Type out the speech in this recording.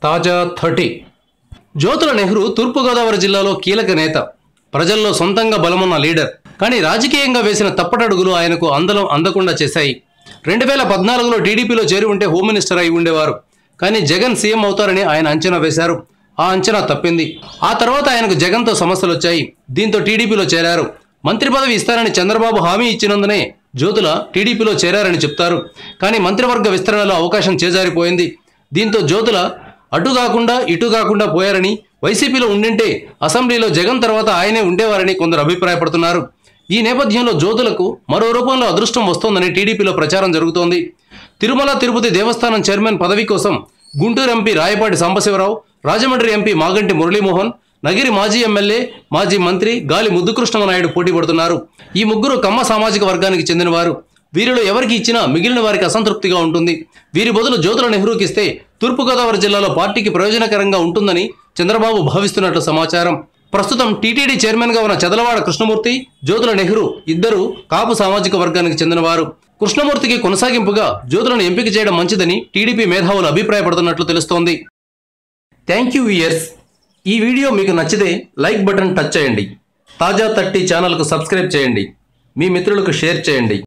తాజా 30 జ్యోతుల నెహ్రూ తూర్పుగోదావరి జిల్లాలో కీలక నేత, ప్రజల్లో సొంతంగా బలమున్న లీడర్. కానీ రాజకీయంగా వేసిన తప్పటడుగులు ఆయనకు అందకుండా చేశాయి. 2014లో టీడీపీలో చేరి ఉంటే హోమ్ మినిస్టర్ అయి ఉండేవారు. కానీ జగన్ సీఎం అవుతారని ఆయన అంచనా వేశారు. ఆ అంచనా తప్పింది. ఆ తర్వాత ఆయనకు జగన్తో సమస్యలు వచ్చాయి. దీంతో టీడీపీలో చేరారు. మంత్రి పదవి ఇస్తారని చంద్రబాబు హామీ ఇచ్చినందునే జ్యోతుల టీడీపీలో చేరారని చెప్తారు. కానీ మంత్రివర్గ విస్తరణలో అవకాశం చేజారిపోయింది. దీంతో జ్యోతుల అటు కాకుండా ఇటు కాకుండా పోయారని, వైసీపీలో ఉండింటే అసెంబ్లీలో జగన్ తర్వాత ఆయనే ఉండేవారని కొందరు అభిప్రాయపడుతున్నారు. ఈ నేపథ్యంలో జ్యోతులకు మరో రూపంలో అదృష్టం వస్తోందని టీడీపీలో ప్రచారం జరుగుతోంది. తిరుమల తిరుపతి దేవస్థానం చైర్మన్ పదవి కోసం గుంటూరు ఎంపీ రాయపాటి సాంబశివరావు, రాజమండ్రి ఎంపీ మాగంటి మురళీమోహన్, నగిరి మాజీ ఎమ్మెల్యే మాజీ మంత్రి గాలి ముద్దుకృష్ణమనాయుడు పోటీ పడుతున్నారు. ఈ ముగ్గురు కమ్మ సామాజిక వర్గానికి చెందినవారు. వీరిలో ఎవరికి ఇచ్చినా మిగిలిన వారికి అసంతృప్తిగా ఉంటుంది. వీరి బదులు జ్యోతుల నెహ్రూకి ఇస్తే తూర్పుగోదావరి జిల్లాలో పార్టీకి ప్రయోజనకరంగా ఉంటుందని చంద్రబాబు భావిస్తున్నట్లు సమాచారం. ప్రస్తుతం టీటీడీ చైర్మన్గా ఉన్న చదలవాడ కృష్ణమూర్తి, జ్యోతుల నెహ్రూ ఇద్దరు కాపు సామాజిక వర్గానికి చెందినవారు. కృష్ణమూర్తికి కొనసాగింపుగా జ్యోతులను ఎంపిక చేయడం మంచిదని టీడీపీ మేధావులు అభిప్రాయపడుతున్నట్లు తెలుస్తోంది. Thank you viewers. ఈ వీడియో మీకు నచ్చితే లైక్ బటన్ టచ్ చేయండి. తాజా 30 ఛానల్కు సబ్స్క్రైబ్ చేయండి. మీ మిత్రులకు షేర్ చేయండి.